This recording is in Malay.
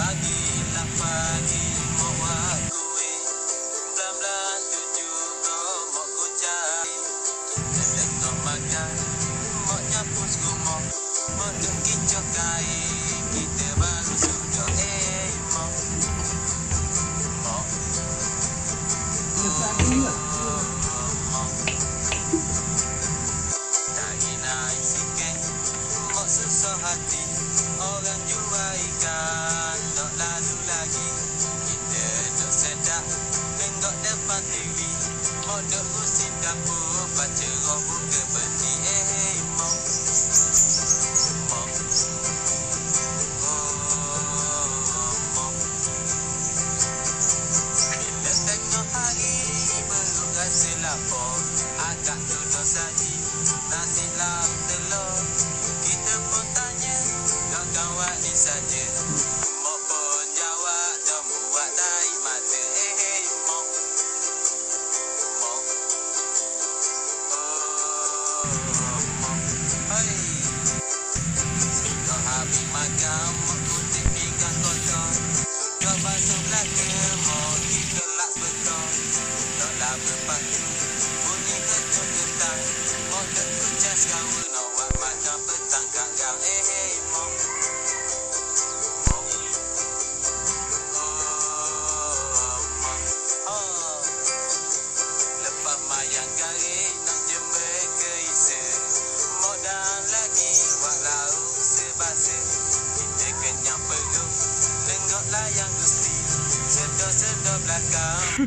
Pagilah pagi mau buat kuih, belan-belan tujuh kau mau ku cari. Sedang kau makan, mau nyapu sekumau, mau duk kicau kain, kita baru sudah mau. Mau cari naik sikit, mau susah hati. Orang jual ikan, tak lalu lagi. Kita duk sedap, tengok depan TV. Mau duk kursi dapur, baca roh buka beli. Mau mau bila tengok hari, baru rasa lapar. Agak duduk saji, nasi lauk telur. Kita pun tanya, kau kawan ni saja. Mak pun jawab, dah buat naik mata. Mak mak mak hai. Sudah habis makan, mak kutip pinggan kotor. Sudah basuh belaka, mak kita lak betul. Taklah berpatu, bunyi ketuk getang. Mak dek kucas kawan, nak buat makan petang kat kau. Mak lepas mayang garing nak jember ke isa. Modal lagi buat lauk sebasa. Kita kenyang perut, tengok layang gusti. Sedar-sedar belakang.